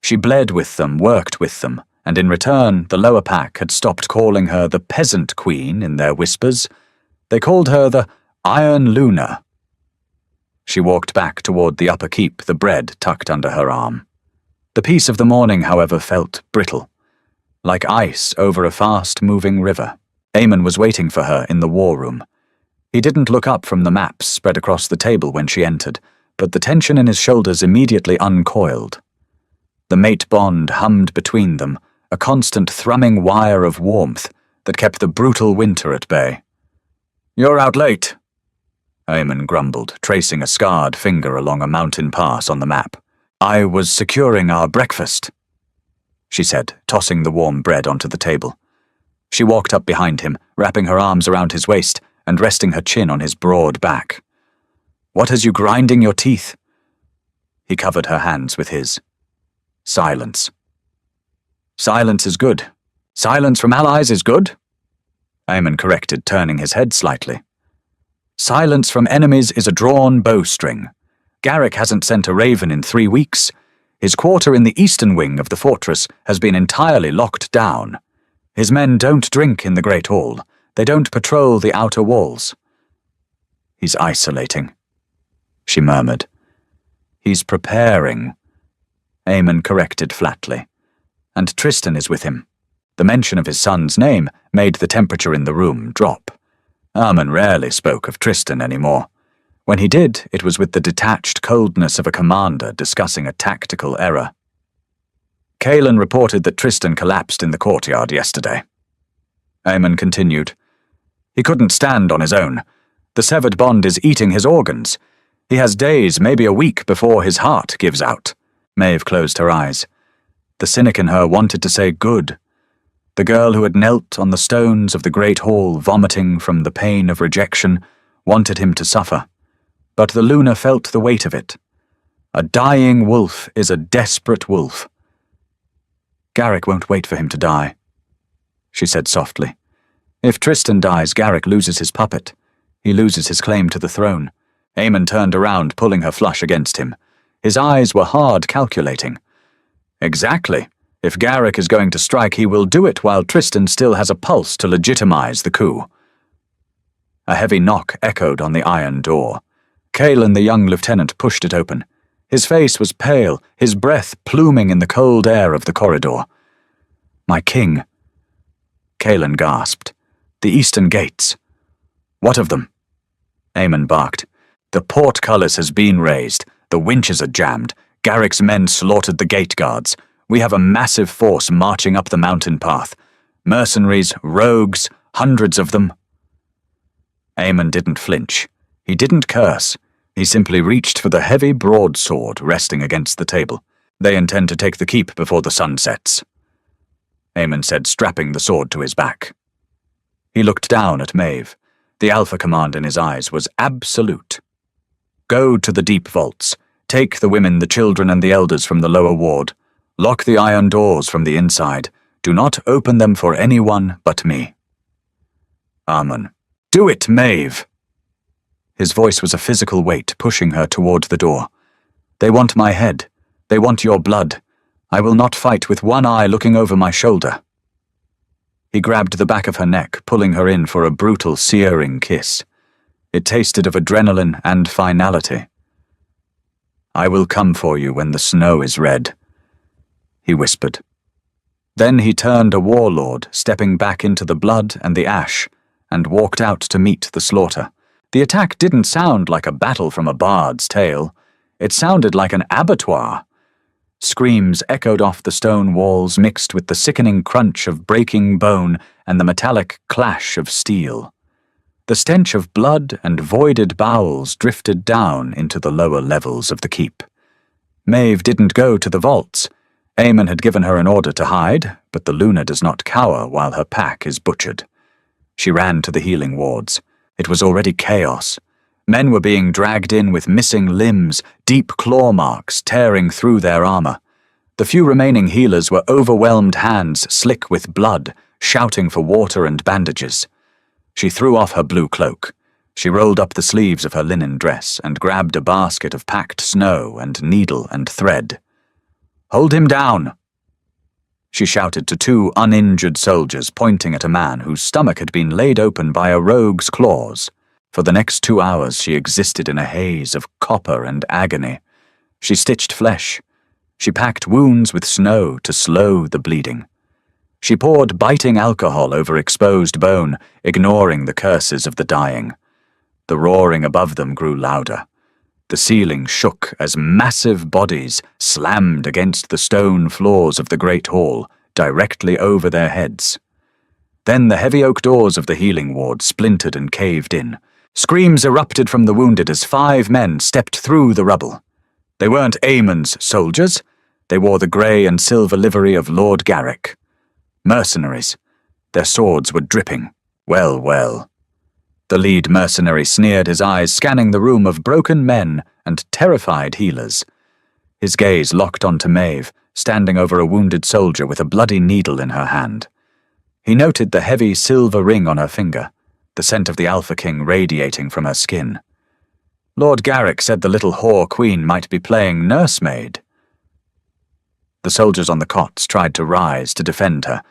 She bled with them, worked with them, and in return the lower pack had stopped calling her the Peasant Queen in their whispers. They called her the Iron Luna. She walked back toward the upper keep, the bread tucked under her arm. The peace of the morning, however, felt brittle, like ice over a fast-moving river. Aemon was waiting for her in the war room. He didn't look up from the maps spread across the table when she entered, but the tension in his shoulders immediately uncoiled. The mate bond hummed between them, a constant thrumming wire of warmth that kept the brutal winter at bay. "You're out late," Aemon grumbled, tracing a scarred finger along a mountain pass on the map. "I was securing our breakfast," she said, tossing the warm bread onto the table. She walked up behind him, wrapping her arms around his waist and resting her chin on his broad back. "What has you grinding your teeth?" He covered her hands with his. "Silence." "Silence is good. Silence from allies is good?" Aemon corrected, turning his head slightly. "Silence from enemies is a drawn bowstring. Garrick hasn't sent a raven in 3 weeks. His quarter in the eastern wing of the fortress has been entirely locked down. His men don't drink in the Great Hall. They don't patrol the outer walls." "He's isolating," she murmured. "He's preparing," Aemon corrected flatly. "And Tristan is with him." The mention of his son's name made the temperature in the room drop. Aemon rarely spoke of Tristan anymore. When he did, it was with the detached coldness of a commander discussing a tactical error. "Kaelin reported that Tristan collapsed in the courtyard yesterday," Aemon continued. "He couldn't stand on his own. The severed bond is eating his organs. He has days, maybe a week, before his heart gives out." Maeve closed her eyes. The cynic in her wanted to say good. The girl who had knelt on the stones of the Great Hall vomiting from the pain of rejection wanted him to suffer. But the Luna felt the weight of it. A dying wolf is a desperate wolf. "Garrick won't wait for him to die," she said softly. "If Tristan dies, Garrick loses his puppet. He loses his claim to the throne." Aemon turned around, pulling her flush against him. His eyes were hard, calculating. "Exactly. If Garrick is going to strike, he will do it while Tristan still has a pulse to legitimize the coup." A heavy knock echoed on the iron door. Kaelin, the young lieutenant, pushed it open. His face was pale, his breath pluming in the cold air of the corridor. "My king," Kaelin gasped. "The eastern gates." "What of them?" Aemon barked. "The portcullis has been raised. The winches are jammed. Garrick's men slaughtered the gate guards. We have a massive force marching up the mountain path. Mercenaries, rogues, hundreds of them." Aemon didn't flinch. He didn't curse. He simply reached for the heavy broadsword resting against the table. "They intend to take the keep before the sun sets," Aemon said, strapping the sword to his back. He looked down at Maeve. The alpha command in his eyes was absolute. "Go to the deep vaults. Take the women, the children, and the elders from the lower ward. Lock the iron doors from the inside. Do not open them for anyone but me." "Aemon." "Do it, Maeve!" His voice was a physical weight, pushing her toward the door. "They want my head. They want your blood. I will not fight with one eye looking over my shoulder." He grabbed the back of her neck, pulling her in for a brutal, searing kiss. It tasted of adrenaline and finality. "I will come for you when the snow is red," he whispered. Then he turned a warlord, stepping back into the blood and the ash, and walked out to meet the slaughter. The attack didn't sound like a battle from a bard's tale. It sounded like an abattoir. Screams echoed off the stone walls, mixed with the sickening crunch of breaking bone and the metallic clash of steel. The stench of blood and voided bowels drifted down into the lower levels of the keep. Maeve didn't go to the vaults. Eamon had given her an order to hide, but the Luna does not cower while her pack is butchered. She ran to the healing wards. It was already chaos. Men were being dragged in with missing limbs, deep claw marks tearing through their armor. The few remaining healers were overwhelmed hands slick with blood, shouting for water and bandages. She threw off her blue cloak. She rolled up the sleeves of her linen dress and grabbed a basket of packed snow and needle and thread. "Hold him down!" She shouted to two uninjured soldiers, pointing at a man whose stomach had been laid open by a rogue's claws. For the next 2 hours she existed in a haze of copper and agony. She stitched flesh. She packed wounds with snow to slow the bleeding. She poured biting alcohol over exposed bone, ignoring the curses of the dying. The roaring above them grew louder. The ceiling shook as massive bodies slammed against the stone floors of the great hall, directly over their heads. Then the heavy oak doors of the healing ward splintered and caved in. Screams erupted from the wounded as 5 men stepped through the rubble. They weren't Eamon's soldiers. They wore the grey and silver livery of Lord Garrick. Mercenaries. Their swords were dripping. Well, well. The lead mercenary sneered, his eyes scanning the room of broken men and terrified healers. His gaze locked onto Maeve, standing over a wounded soldier with a bloody needle in her hand. He noted the heavy silver ring on her finger, the scent of the Alpha King radiating from her skin. Lord Garrick said the little whore queen might be playing nursemaid. The soldiers on the cots tried to rise to defend her,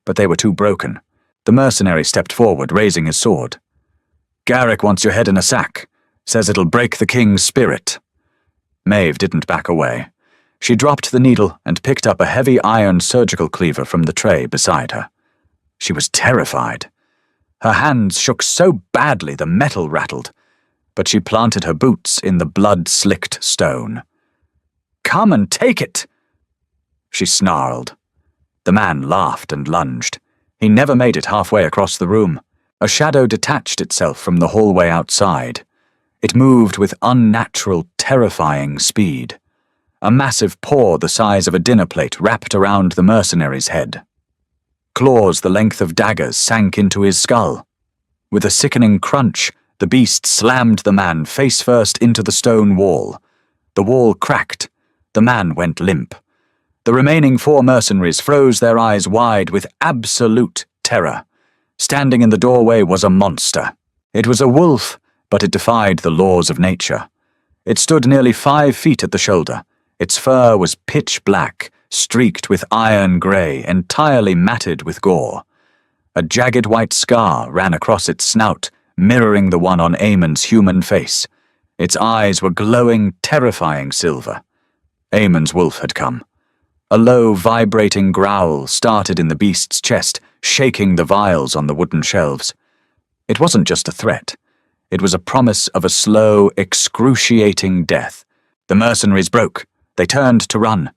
but they were too broken. The mercenary stepped forward, raising his sword. "Garrick wants your head in a sack. Says it'll break the king's spirit." Maeve didn't back away. She dropped the needle and picked up a heavy iron surgical cleaver from the tray beside her. She was terrified. Her hands shook so badly the metal rattled, but she planted her boots in the blood-slicked stone. "Come and take it!" she snarled. The man laughed and lunged. He never made it halfway across the room. A shadow detached itself from the hallway outside. It moved with unnatural, terrifying speed. A massive paw the size of a dinner plate wrapped around the mercenary's head. Claws the length of daggers sank into his skull. With a sickening crunch, the beast slammed the man face first into the stone wall. The wall cracked. The man went limp. The remaining 4 mercenaries froze their eyes wide with absolute terror. Standing in the doorway was a monster. It was a wolf, but it defied the laws of nature. It stood nearly 5 feet at the shoulder. Its fur was pitch black, streaked with iron grey, entirely matted with gore. A jagged white scar ran across its snout, mirroring the one on Eamon's human face. Its eyes were glowing, terrifying silver. Eamon's wolf had come. A low, vibrating growl started in the beast's chest, shaking the vials on the wooden shelves. It wasn't just a threat. It was a promise of a slow, excruciating death. The mercenaries broke. They turned to run.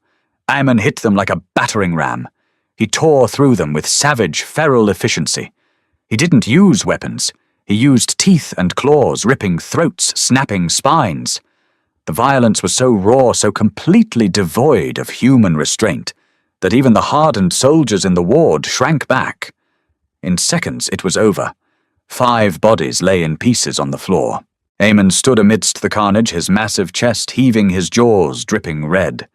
Eamon hit them like a battering ram. He tore through them with savage, feral efficiency. He didn't use weapons. He used teeth and claws, ripping throats, snapping spines. The violence was so raw, so completely devoid of human restraint, that even the hardened soldiers in the ward shrank back. In seconds it was over. 5 bodies lay in pieces on the floor. Eamon stood amidst the carnage, his massive chest heaving, his jaws dripping red.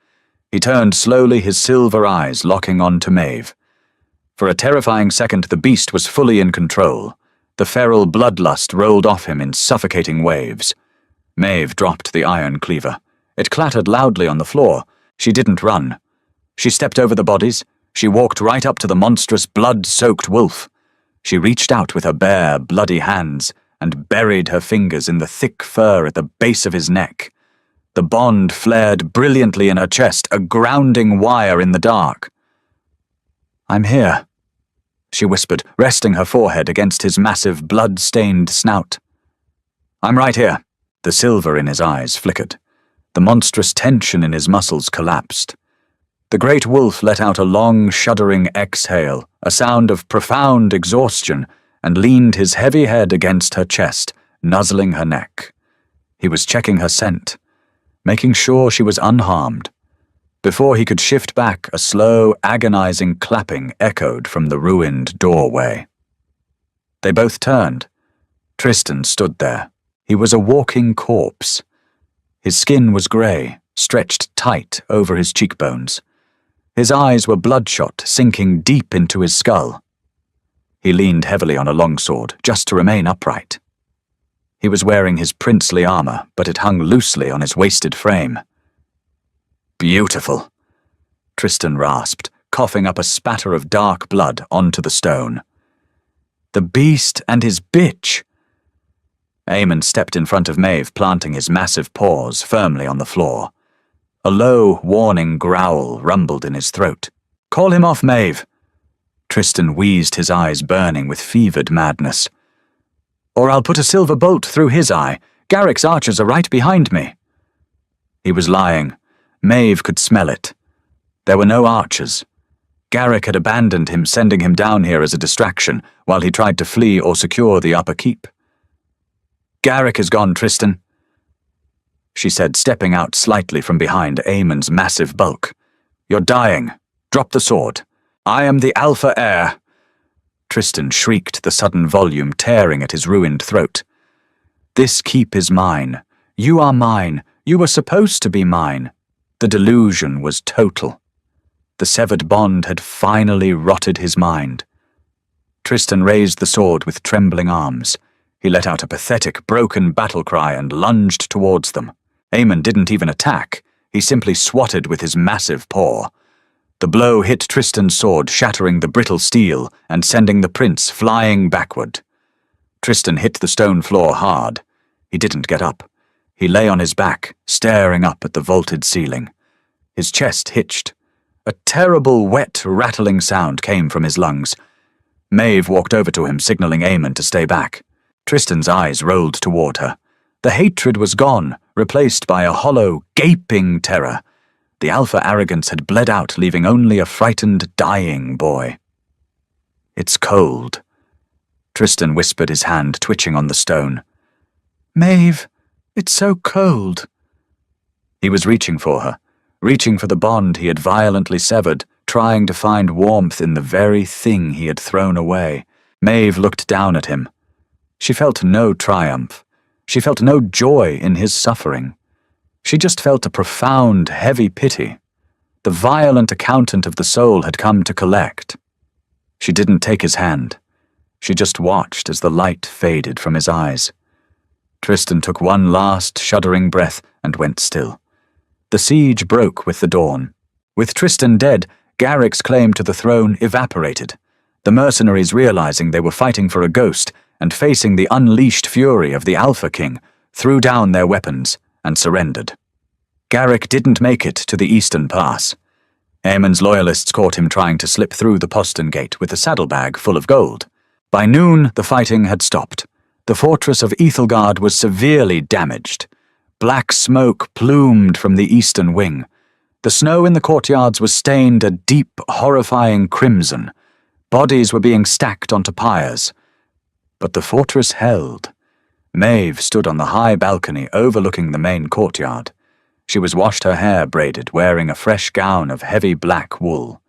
He turned slowly, his silver eyes locking on to Maeve. For a terrifying second the beast was fully in control. The feral bloodlust rolled off him in suffocating waves. Maeve dropped the iron cleaver. It clattered loudly on the floor. She didn't run. She stepped over the bodies. She walked right up to the monstrous, blood-soaked wolf. She reached out with her bare, bloody hands and buried her fingers in the thick fur at the base of his neck. The bond flared brilliantly in her chest, a grounding wire in the dark. "I'm here," she whispered, resting her forehead against his massive, blood-stained snout. "I'm right here." The silver in his eyes flickered. The monstrous tension in his muscles collapsed. The great wolf let out a long, shuddering exhale, a sound of profound exhaustion, and leaned his heavy head against her chest, nuzzling her neck. He was checking her scent, making sure she was unharmed. Before he could shift back, a slow, agonizing clapping echoed from the ruined doorway. They both turned. Tristan stood there. He was a walking corpse. His skin was grey, stretched tight over his cheekbones. His eyes were bloodshot, sinking deep into his skull. He leaned heavily on a longsword, just to remain upright. He was wearing his princely armor, but it hung loosely on his wasted frame. "Beautiful," Tristan rasped, coughing up a spatter of dark blood onto the stone. "The beast and his bitch!" Eamon stepped in front of Maeve, planting his massive paws firmly on the floor. A low, warning growl rumbled in his throat. "Call him off, Maeve." Tristan wheezed, his eyes burning with fevered madness. "Or I'll put a silver bolt through his eye. Garrick's archers are right behind me." He was lying. Maeve could smell it. There were no archers. Garrick had abandoned him, sending him down here as a distraction, while he tried to flee or secure the upper keep. "Garrick is gone, Tristan," she said, stepping out slightly from behind Eamon's massive bulk. "You're dying. Drop the sword. I am the alpha heir." Tristan shrieked, the sudden volume tearing at his ruined throat. "This keep is mine. You are mine. You were supposed to be mine." The delusion was total. The severed bond had finally rotted his mind. Tristan raised the sword with trembling arms. He let out a pathetic, broken battle cry and lunged towards them. Eamon didn't even attack. He simply swatted with his massive paw. The blow hit Tristan's sword, shattering the brittle steel and sending the prince flying backward. Tristan hit the stone floor hard. He didn't get up. He lay on his back, staring up at the vaulted ceiling. His chest hitched. A terrible, wet, rattling sound came from his lungs. Maeve walked over to him, signaling Eamon to stay back. Tristan's eyes rolled toward her. The hatred was gone, replaced by a hollow, gaping terror. The alpha arrogance had bled out, leaving only a frightened, dying boy. "It's cold," Tristan whispered, his hand twitching on the stone. "Maeve, it's so cold." He was reaching for her, reaching for the bond he had violently severed, trying to find warmth in the very thing he had thrown away. Maeve looked down at him. She felt no triumph. She felt no joy in his suffering. She just felt a profound, heavy pity. The violent accountant of the soul had come to collect. She didn't take his hand. She just watched as the light faded from his eyes. Tristan took one last, shuddering breath and went still. The siege broke with the dawn. With Tristan dead, Garrick's claim to the throne evaporated. The mercenaries, realizing they were fighting for a ghost and facing the unleashed fury of the Alpha King, threw down their weapons and surrendered. Garrick didn't make it to the Eastern Pass. Eamon's loyalists caught him trying to slip through the postern gate with a saddlebag full of gold. By noon, the fighting had stopped. The fortress of Ethelgard was severely damaged. Black smoke plumed from the eastern wing. The snow in the courtyards was stained a deep, horrifying crimson. Bodies were being stacked onto pyres. But the fortress held. Maeve stood on the high balcony overlooking the main courtyard. She was washed her hair braided, wearing a fresh gown of heavy black wool.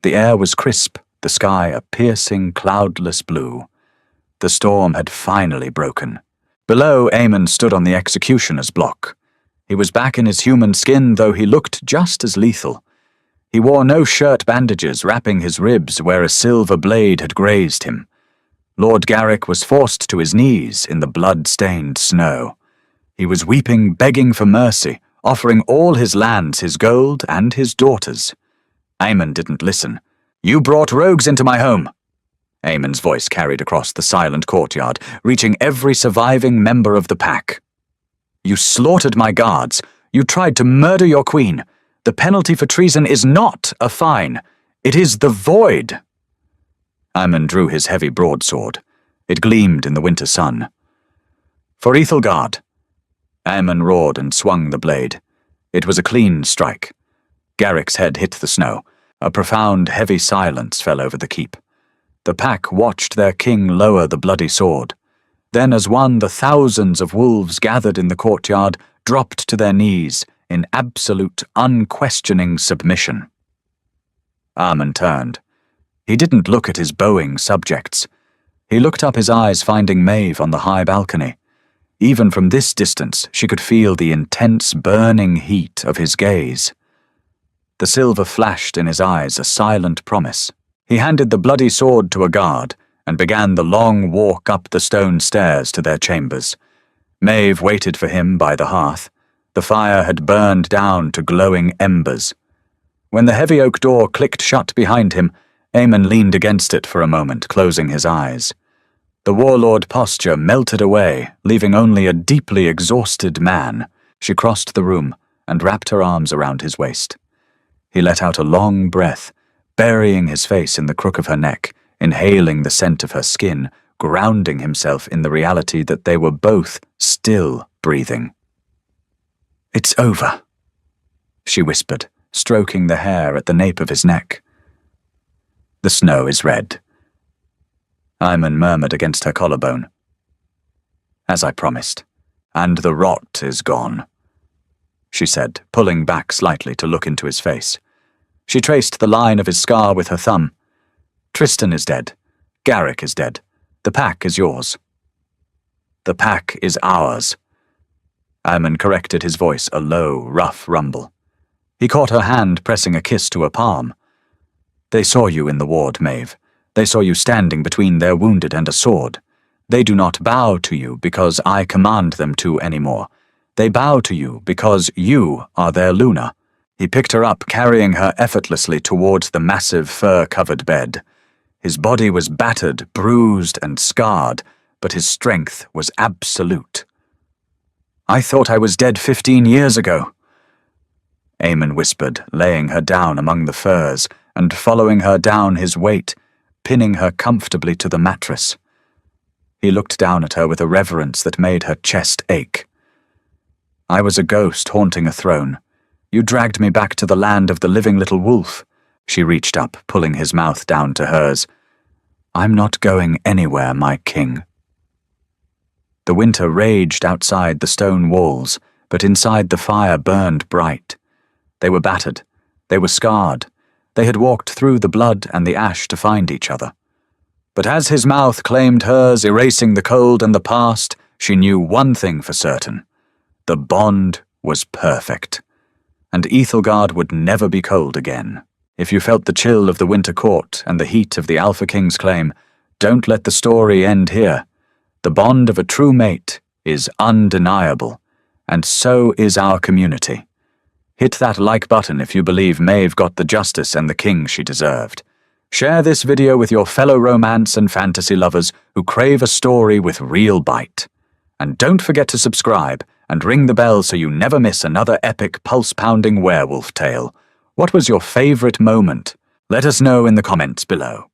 The air was crisp, the sky a piercing, cloudless blue. The storm had finally broken. Below, Eamon stood on the executioner's block. He was back in his human skin, though he looked just as lethal. He wore no shirt bandages wrapping his ribs where a silver blade had grazed him. Lord Garrick was forced to his knees in the blood-stained snow. He was weeping, begging for mercy, offering all his lands, his gold, and his daughters. Eamon didn't listen. You brought rogues into my home. Aemon's voice carried across the silent courtyard, reaching every surviving member of the pack. You slaughtered my guards. You tried to murder your queen. The penalty for treason is not a fine. It is the void. Aemon drew his heavy broadsword. It gleamed in the winter sun. For Ethelgard. Aemon roared and swung the blade. It was a clean strike. Garrick's head hit the snow. A profound, heavy silence fell over the keep. The pack watched their king lower the bloody sword. Then as one, the thousands of wolves gathered in the courtyard dropped to their knees in absolute, unquestioning submission. Aemon turned. He didn't look at his bowing subjects. He looked up, his eyes finding Maeve on the high balcony. Even from this distance, she could feel the intense, burning heat of his gaze. The silver flashed in his eyes, a silent promise. He handed the bloody sword to a guard and began the long walk up the stone stairs to their chambers. Maeve waited for him by the hearth. The fire had burned down to glowing embers. When the heavy oak door clicked shut behind him, Aemon leaned against it for a moment, closing his eyes. The warlord posture melted away, leaving only a deeply exhausted man. She crossed the room and wrapped her arms around his waist. He let out a long breath, burying his face in the crook of her neck, inhaling the scent of her skin, grounding himself in the reality that they were both still breathing. "It's over," she whispered, stroking the hair at the nape of his neck. "The snow is red." Aemon murmured against her collarbone. "As I promised. And the rot is gone," she said, pulling back slightly to look into his face. She traced the line of his scar with her thumb. "Tristan is dead. Garrick is dead. The pack is yours." "The pack is ours." Aemon corrected his voice, a low, rough rumble. He caught her hand, pressing a kiss to her palm. "They saw you in the ward, Maeve. They saw you standing between their wounded and a sword. They do not bow to you because I command them to anymore. They bow to you because you are their Luna." He picked her up, carrying her effortlessly towards the massive fur-covered bed. His body was battered, bruised, and scarred, but his strength was absolute. "I thought I was dead 15 years ago," Aemon whispered, laying her down among the furs and following her down his weight, pinning her comfortably to the mattress. He looked down at her with a reverence that made her chest ache. "I was a ghost haunting a throne. You dragged me back to the land of the living little wolf." She reached up, pulling his mouth down to hers. "I'm not going anywhere, my king." The winter raged outside the stone walls, but inside the fire burned bright. They were battered. They were scarred. They had walked through the blood and the ash to find each other. But as his mouth claimed hers, erasing the cold and the past, she knew one thing for certain. The bond was perfect. And Ethelgard would never be cold again. If you felt the chill of the winter court and the heat of the Alpha King's claim, don't let the story end here. The bond of a true mate is undeniable, and so is our community. Hit that like button if you believe Maeve got the justice and the king she deserved. Share this video with your fellow romance and fantasy lovers who crave a story with real bite. And don't forget to subscribe and ring the bell so you never miss another epic, pulse-pounding werewolf tale. What was your favorite moment? Let us know in the comments below.